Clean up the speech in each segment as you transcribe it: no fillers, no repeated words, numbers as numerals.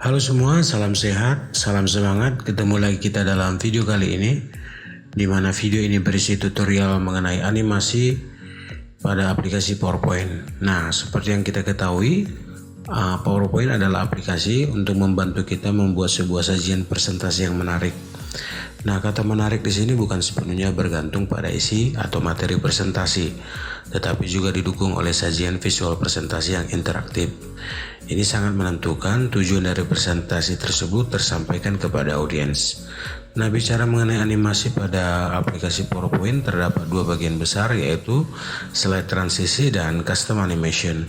Halo semua, salam sehat, salam semangat. Ketemu lagi kita dalam video kali ini, di mana video ini berisi tutorial mengenai animasi pada aplikasi PowerPoint. Nah, seperti yang kita ketahui, PowerPoint adalah aplikasi untuk membantu kita membuat sebuah sajian presentasi yang menarik. Nah, kata menarik di sini bukan sepenuhnya bergantung pada isi atau materi presentasi, tetapi juga didukung oleh sajian visual presentasi yang interaktif. Ini sangat menentukan tujuan dari presentasi tersebut tersampaikan kepada audiens. Nah, bicara mengenai animasi pada aplikasi PowerPoint terdapat dua bagian besar, yaitu slide transisi dan custom animation.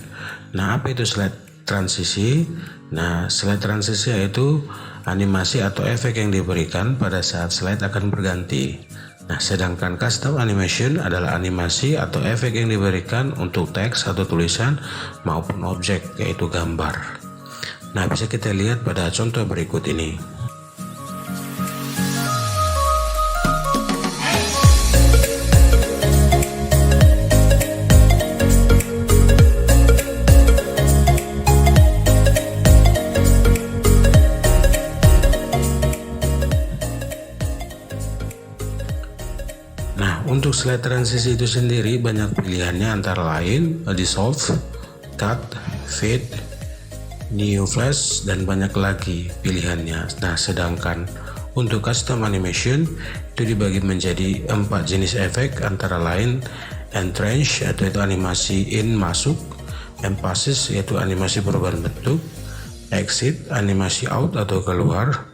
Nah, apa itu slide transisi? Nah, slide transisi yaitu animasi atau efek yang diberikan pada saat slide akan berganti. Nah, sedangkan custom animation adalah animasi atau efek yang diberikan untuk teks atau tulisan maupun objek, yaitu gambar. Nah, bisa kita lihat pada contoh berikut ini. Nah, untuk slide transisi itu sendiri banyak pilihannya, antara lain dissolve, cut, fade, new flash, dan banyak lagi pilihannya. Nah, sedangkan untuk custom animation itu dibagi menjadi 4 jenis efek, antara lain entrench atau itu animasi in masuk, emphasis yaitu animasi perubahan bentuk, exit animasi out atau keluar,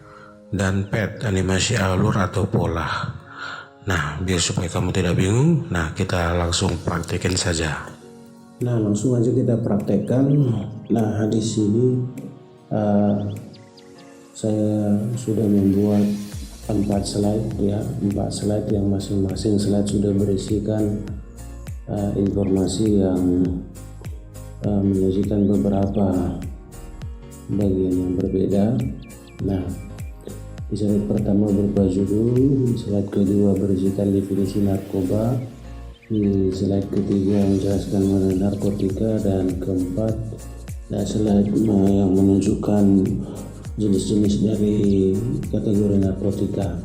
dan path animasi alur atau pola. Nah, biar supaya kamu tidak bingung, nah kita langsung praktekin saja. Nah, langsung aja kita praktekkan. Nah, di sini saya sudah membuat 4 slide ya, 4 slide yang masing-masing slide sudah berisikan informasi yang menyajikan beberapa bagian yang berbeda. Nah, di slide pertama berupa judul, slide kedua berisikan definisi narkoba, di slide ketiga menjelaskan mengenai narkotika, dan keempat slide yang menunjukkan jenis-jenis dari kategori narkotika.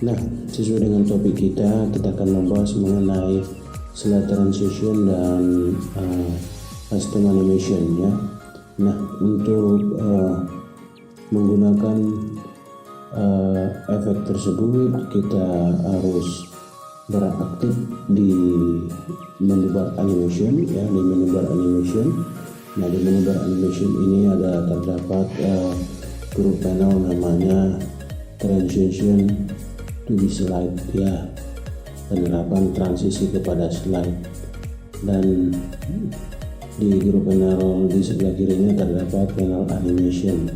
Nah, sesuai dengan topik kita akan membahas mengenai slide transition dan custom animation ya. Nah, untuk menggunakan efek tersebut kita harus beraktif di menu bar animation ya, di menu bar animation. Nah, di menu bar animation ini terdapat grup panel namanya transition to the slide ya, penerapan transisi kepada slide, dan di grup panel di sebelah kirinya terdapat panel animation.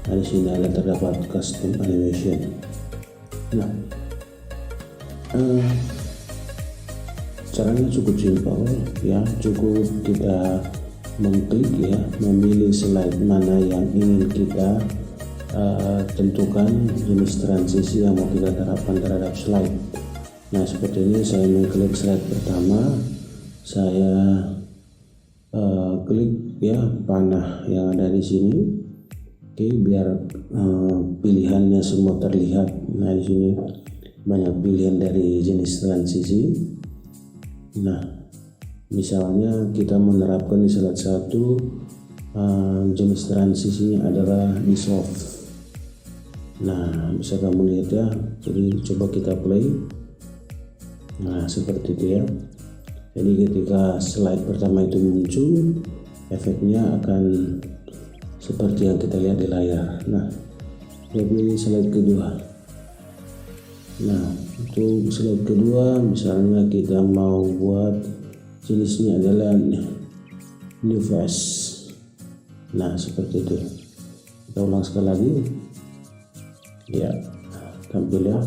Nah, di sini terdapat custom animation. Nah, caranya cukup simpel ya, cukup kita mengklik ya, memilih slide mana yang ingin kita tentukan jenis transisi yang mau kita terapkan terhadap slide. Nah, seperti ini saya mengklik slide pertama, saya klik ya panah yang ada di sini. Oke, biar pilihannya semua terlihat. Nah, di sini banyak pilihan dari jenis transisi. Nah, misalnya kita menerapkan di slide 1, jenis transisinya adalah dissolve. Nah, bisa kamu lihat ya. Jadi coba kita play. Nah, seperti itu ya. Jadi ketika slide pertama itu muncul, efeknya akan seperti yang kita lihat di layar. Nah, pilih slide kedua. Nah, untuk slide kedua misalnya kita mau buat jenisnya adalah new face. Nah, seperti itu. Kita ulang sekali lagi ya, tampil ya.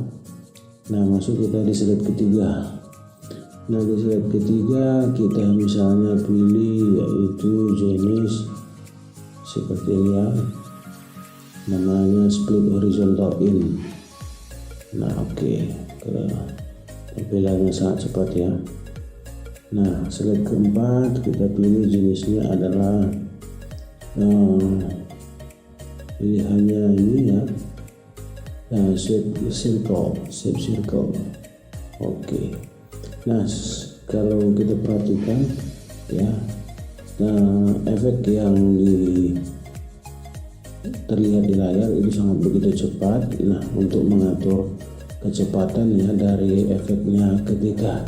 Nah, masuk kita di slide ketiga. Nah, di slide ketiga kita misalnya pilih yaitu jenis seperti ini ya, namanya split horizontal in. Nah, oke, tampilannya sangat cepat ya. Nah, slide keempat kita pilih jenisnya adalah pilihannya ini ya, shape circle. Oke. Nah, kalau kita perhatikan ya, efek yang terlihat di layar itu sangat begitu cepat. Nah, untuk mengatur kecepatan ya dari efeknya ketika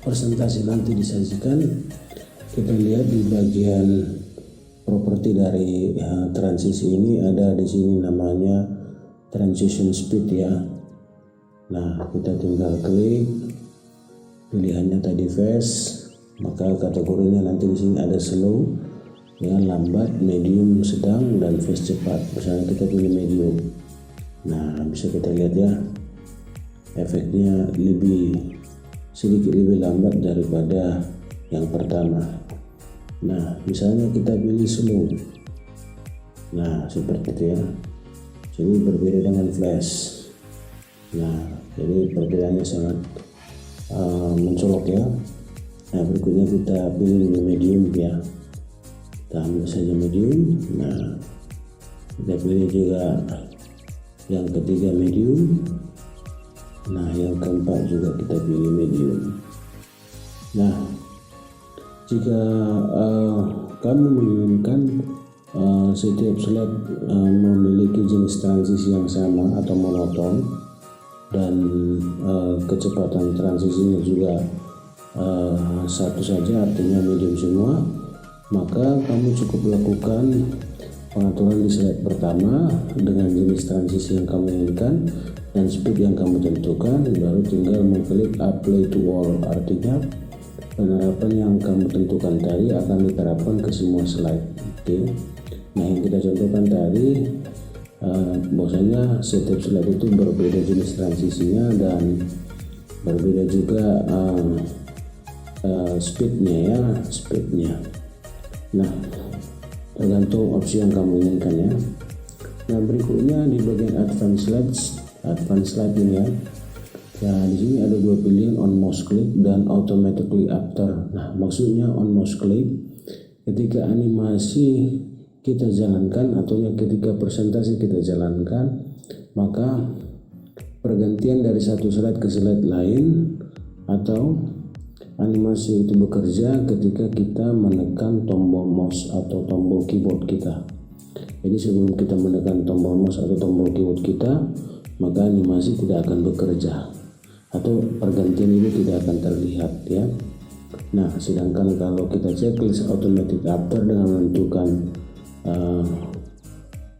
presentasi nanti disajikan, kita lihat di bagian properti dari transisi ini ada di sini namanya transition speed ya. Nah, kita tinggal klik pilihannya tadi fast, maka kategorinya nanti di sini ada slow ya, lambat, medium, sedang, dan fast cepat. Misalnya kita pilih medium. Nah, bisa kita lihat ya, efeknya sedikit lebih lambat daripada yang pertama. Nah, misalnya kita pilih slow. Nah, seperti itu ya. Jadi berbeda dengan flash. Nah, jadi perbedaannya sangat mencolok ya. Nah, berikutnya kita pilih medium ya. Kita ambil saja medium. Nah, kita pilih juga yang ketiga medium. Nah, yang keempat juga kita pilih medium. Nah, jika kamu menginginkan setiap slide memiliki jenis transisi yang sama atau monoton dan kecepatan transisinya juga satu saja, artinya medium semua, maka kamu cukup lakukan pengaturan di slide pertama dengan jenis transisi yang kamu inginkan dan speed yang kamu tentukan, baru tinggal mengklik apply to all, artinya penerapan yang kamu tentukan tadi akan diterapkan ke semua slide. Oke. Nah, yang kita contohkan tadi bahwasanya setiap slide itu berbeda jenis transisinya dan berbeda juga speednya. Nah, tergantung opsi yang kamu inginkan ya. Nah, berikutnya di bagian advanced slide ini ya. Nah, di sini ada dua pilihan, on mouse click dan automatically after. Nah, maksudnya on mouse click ketika animasi kita jalankan atau ketika presentasi kita jalankan, maka pergantian dari satu slide ke slide lain atau animasi itu bekerja ketika kita menekan tombol mouse atau tombol keyboard kita. Jadi sebelum kita menekan tombol mouse atau tombol keyboard kita, maka animasi tidak akan bekerja atau pergantian ini tidak akan terlihat ya. Nah, sedangkan kalau kita checklist automatic after dengan menentukan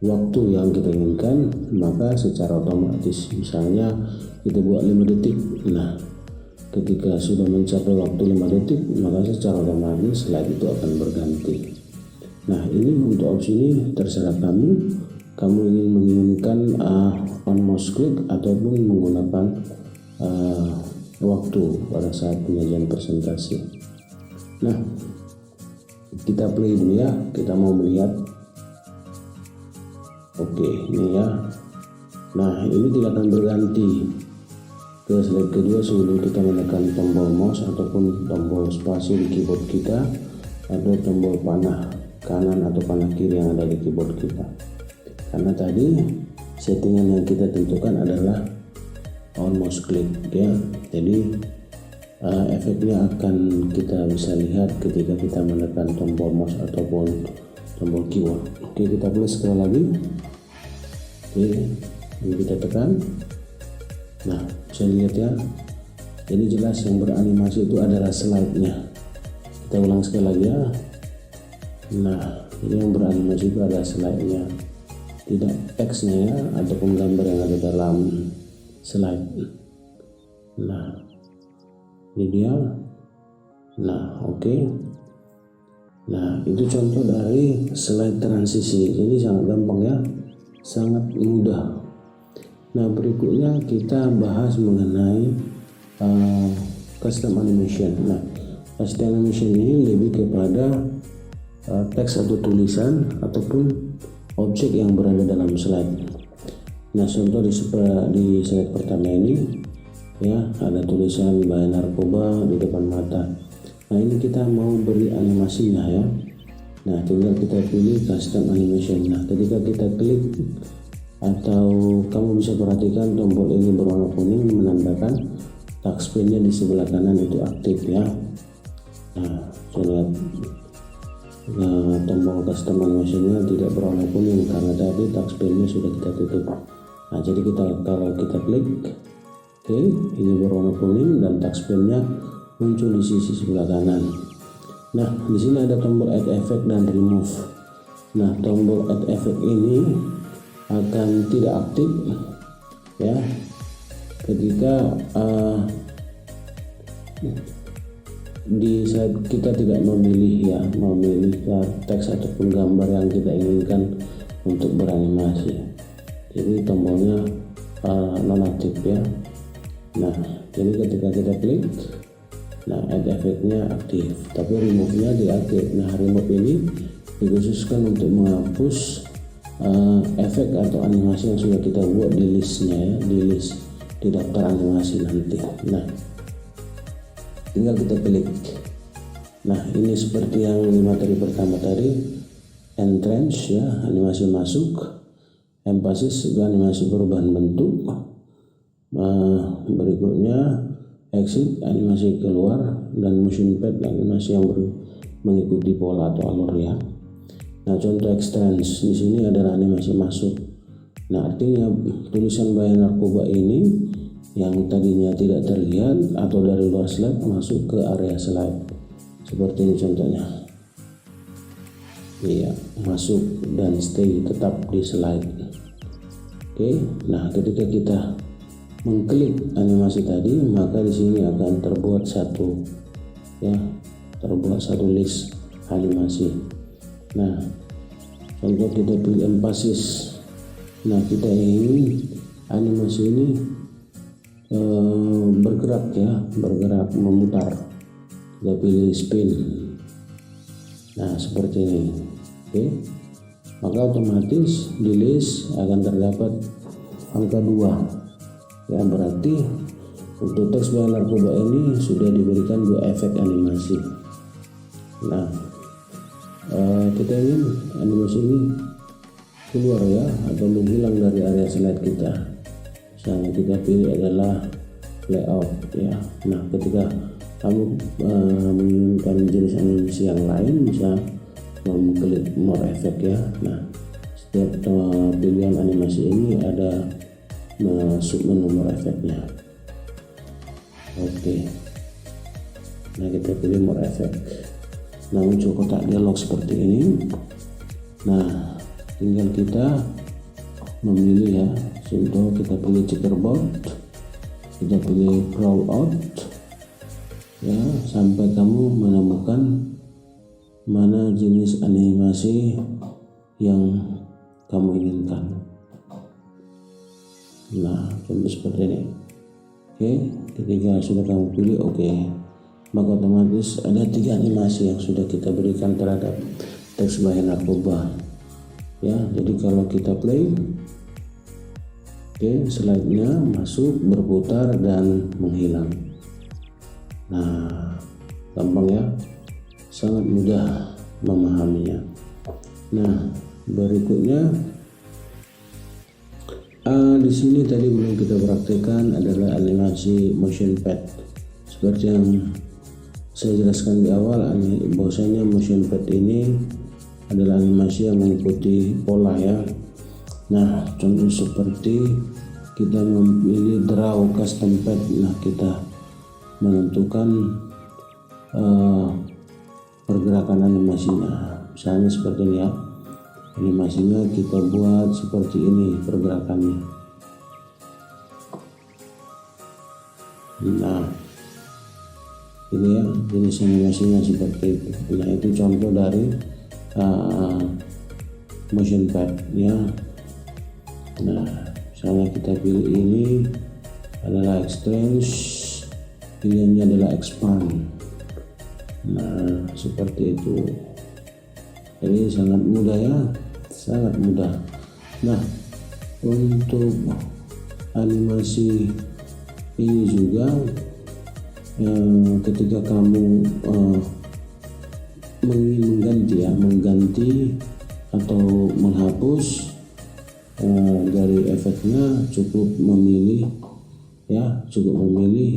waktu yang kita inginkan, maka secara otomatis misalnya kita buat 5 detik. Nah, ketika sudah mencapai waktu 5 detik, maka secara otomatis slide itu akan berganti. Nah, ini untuk opsi ini terserah kamu menginginkan on mouse click ataupun menggunakan waktu pada saat penyajian presentasi. Nah, kita play dulu ya, kita mau melihat. Oke, ini ya. Nah, ini tidak akan berganti ke slide kedua sebelum kita menekan tombol mouse ataupun tombol spasi di keyboard kita atau tombol panah kanan atau panah kiri yang ada di keyboard kita. Karena tadi settingan yang kita tentukan adalah on mouse click ya. Jadi efeknya akan kita bisa lihat ketika kita menekan tombol mouse ataupun tombol keyboard. Oke, kita play sekali lagi. Oke, ini kita tekan. Nah, bisa lihat ya, jadi jelas yang beranimasi itu adalah slide-nya. Kita ulang sekali lagi ya. Nah, ini yang beranimasi itu adalah slide-nya, tidak teksnya ya ataupun gambar yang ada dalam slide. Nah, ini dia. Nah, oke. Nah, itu contoh dari slide transisi. Jadi sangat gampang ya, sangat mudah. Nah, berikutnya kita bahas mengenai custom animation. Nah, custom animation ini lebih kepada teks atau tulisan ataupun objek yang berada dalam slide. Nah, contoh di slide pertama ini ya, ada tulisan bahaya narkoba di depan mata. Nah, ini kita mau beri animasinya ya. Nah, tinggal kita pilih custom animation. Nah, ketika kita klik, atau kamu bisa perhatikan tombol ini berwarna kuning menandakan touchpad-nya di sebelah kanan itu aktif ya. Nah, lihat tombol custom animation-nya tidak berwarna kuning karena tadi touchpad-nya sudah kita tutup. Nah, jadi kalau kita klik, oke, ini berwarna kuning dan touchpad-nya muncul di sisi sebelah kanan. Nah, di sini ada tombol add effect dan remove. Nah, tombol add effect ini akan tidak aktif ya ketika di saat kita tidak memilih teks ataupun gambar yang kita inginkan untuk beranimasi. Jadi tombolnya nonaktif ya. Nah, jadi ketika kita klik, nah add effect-nya aktif, tapi remove-nya tidak aktif. Nah, remove ini dikhususkan untuk menghapus efek atau animasi yang sudah kita buat di listnya ya, di daftar animasi nanti. Nah, tinggal kita klik. Nah, ini seperti yang di materi pertama tadi, entrance ya, animasi masuk, emphasis juga animasi perubahan bentuk, berikutnya exit animasi keluar, dan motion pad animasi yang mengikuti pola atau alur ya. Nah, contoh extends di sini adalah animasi masuk. Nah, artinya tulisan bahaya narkoba ini yang tadinya tidak terlihat atau dari luar slide masuk ke area slide. Seperti ini contohnya. Iya, masuk dan stay tetap di slide. Oke, nah ketika kita mengklik animasi tadi, maka di sini akan terbuat satu list animasi. Nah, contoh kita pilih emphasis. Nah, kita ingin animasi ini bergerak memutar. Kita pilih spin. Nah, seperti ini. Oke. Maka otomatis di list akan terdapat angka 2. Ya, berarti untuk teks bahaya narkoba ini sudah diberikan 2 efek animasi. Nah, kita ingin animasi ini keluar ya atau menghilang dari area slide kita. Misalnya kita pilih adalah layout ya. Nah, ketika kamu menginginkan jenis animasi yang lain, bisa mengklik more effect ya. Nah, setiap pilihan animasi ini ada submenu more effect-nya. Oke. Nah, kita pilih more effect. Nah, muncul kotak dialog seperti ini. Nah, tinggal kita memilih ya. Contoh kita pilih checkerboard, kita pilih crawl out ya, sampai kamu menemukan mana jenis animasi yang kamu inginkan. Nah, contoh seperti ini. Oke, ketika sudah kamu pilih oke, maka otomatis ada 3 animasi yang sudah kita berikan terhadap teks bahaya narkoba ya. Jadi kalau kita play, oke, slide-nya masuk, berputar dan menghilang. Nah, gampang ya, sangat mudah memahaminya. Nah, berikutnya di sini tadi belum kita praktekkan adalah animasi motion pad. Seperti yang saya jelaskan di awal, bahwasanya motion pad ini adalah animasi yang mengikuti pola ya. Nah, contoh seperti kita memilih draw custom pad. Nah, kita menentukan pergerakan animasinya. Misalnya seperti ini ya. Animasinya kita buat seperti ini pergerakannya. Nah, ini ya jenis animasinya seperti itu. Nah, itu contoh dari motion pad ya. Nah, misalnya kita pilih ini adalah extend, pilihannya adalah expand. Nah, seperti itu. Jadi sangat mudah ya, sangat mudah. Nah, untuk animasi ini juga ketika kamu mengganti atau menghapus dari efeknya, cukup memilih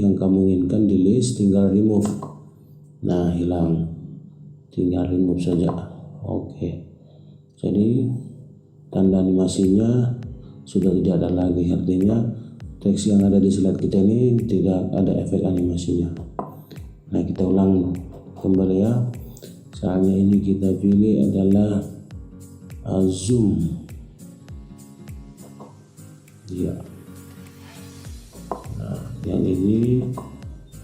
yang kamu inginkan di list, tinggal remove. Nah, hilang, tinggal remove saja. Oke. Jadi tanda animasinya sudah tidak ada lagi, artinya teks yang ada di slide kita ini tidak ada efek animasinya. Nah, kita ulang kembali ya. Soalnya ini kita pilih adalah zoom ya. Nah, yang ini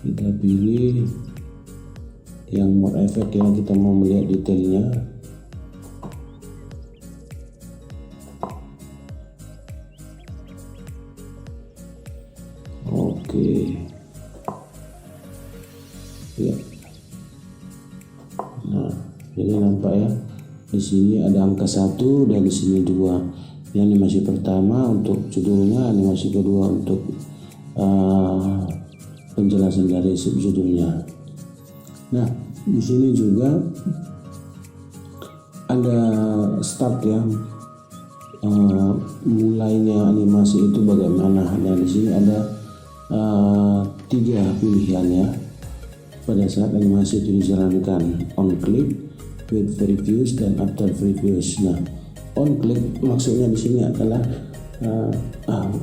kita pilih yang more effect ya, kita mau melihat detailnya. Oke ya. Nah, jadi nampak ya, di sini ada angka 1 dan di sini 2. Ini animasi pertama untuk judulnya, animasi kedua untuk penjelasan dari subjudulnya. Nah, di sini juga ada start ya, mulainya animasi itu bagaimana. Nah, di sini ada 3 pilihan ya. Pada saat animasi itu dijalankan, on click, with previews, dan after previews. Nah, on click maksudnya di sini adalah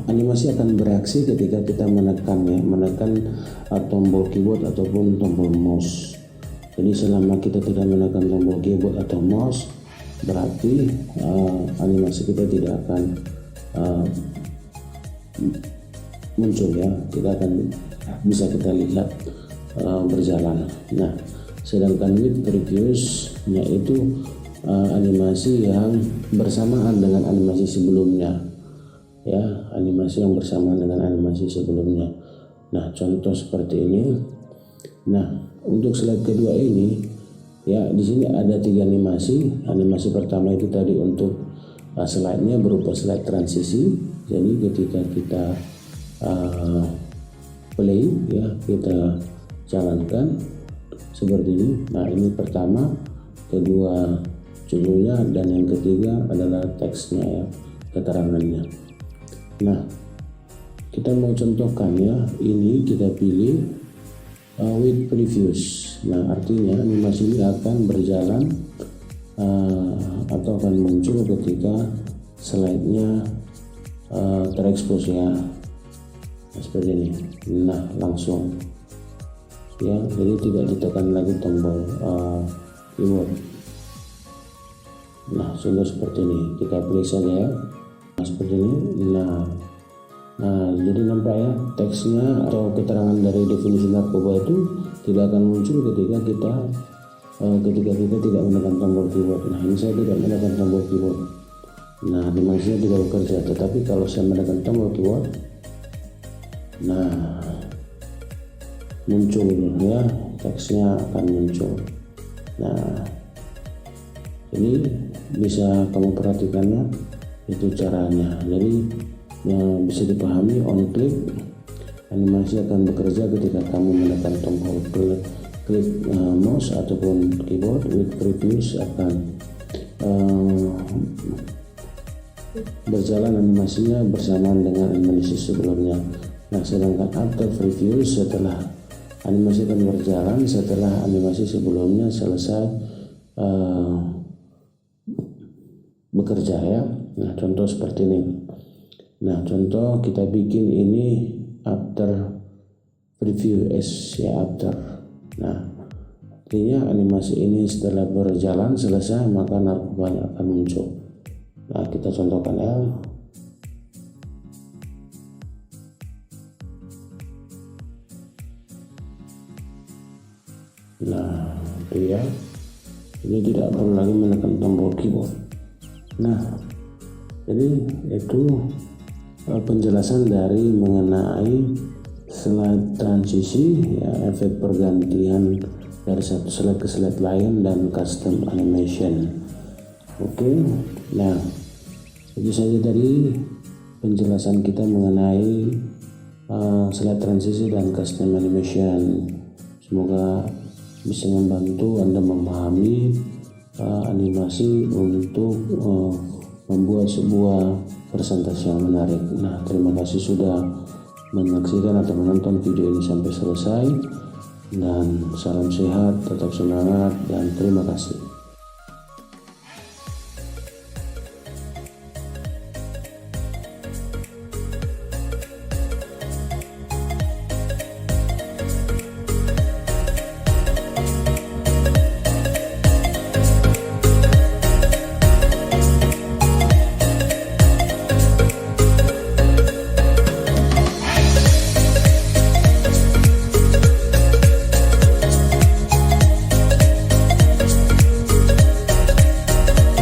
animasi akan bereaksi ketika kita menekan tombol keyboard ataupun tombol mouse. Jadi selama kita tidak menekan tombol keyboard atau mouse, berarti animasi kita tidak akan muncul ya, tidak akan bisa kita lihat berjalan. Nah, sedangkan with previews yaitu animasi yang bersamaan dengan animasi sebelumnya ya, animasi yang bersamaan dengan animasi sebelumnya. Nah, contoh seperti ini. Nah, untuk slide kedua ini ya, di sini ada 3 animasi. Animasi pertama itu tadi untuk slide-nya berupa slide transisi. Jadi ketika kita play ya, kita jalankan seperti ini. Nah, ini pertama, kedua judulnya, dan yang ketiga adalah teksnya ya, keterangannya. Nah, kita mau contohkan ya, ini kita pilih with previews. Nah, artinya animasi ini akan berjalan atau akan muncul ketika slide-nya terekspos ya. Nah, seperti ini. Nah, langsung ya, jadi tidak ditekan lagi tombol keyboard. Nah, sudah seperti ini, kita pilih saja ya. Nah, seperti ini. Nah, jadi nampak ya, teksnya atau keterangan dari definisi narkoba itu tidak akan muncul ketika kita tidak menekan tombol keyboard. Nah, ini saya tidak menekan tombol keyboard. Nah, animasinya tidak bekerja. Tetapi kalau saya menekan tombol keyboard, nah, muncul ya, teksnya akan muncul. Nah, ini bisa kamu perhatikannya, itu caranya. Jadi bisa dipahami, on click animasi akan bekerja ketika kamu menekan tombol klik mouse ataupun keyboard. With previews akan berjalan animasinya bersamaan dengan animasi sebelumnya. Nah, sedangkan after previews, setelah animasi akan berjalan setelah animasi sebelumnya selesai bekerja ya. Nah, contoh seperti ini. Nah, contoh kita bikin ini after preview ya, after. Nah, artinya animasi ini setelah berjalan selesai, maka narkobanya akan muncul. Nah, kita contohkan ya. Nah, itu ya, ini tidak perlu lagi menekan tombol keyboard. Nah, jadi itu penjelasan dari mengenai slide transisi ya, efek pergantian dari satu slide ke slide lain, dan custom animation. Oke, nah itu saja dari penjelasan kita mengenai slide transisi dan custom animation. Semoga bisa membantu Anda memahami animasi untuk membuat sebuah presentasi yang menarik. Nah, terima kasih sudah menyaksikan atau menonton video ini sampai selesai, dan salam sehat, tetap semangat, dan terima kasih.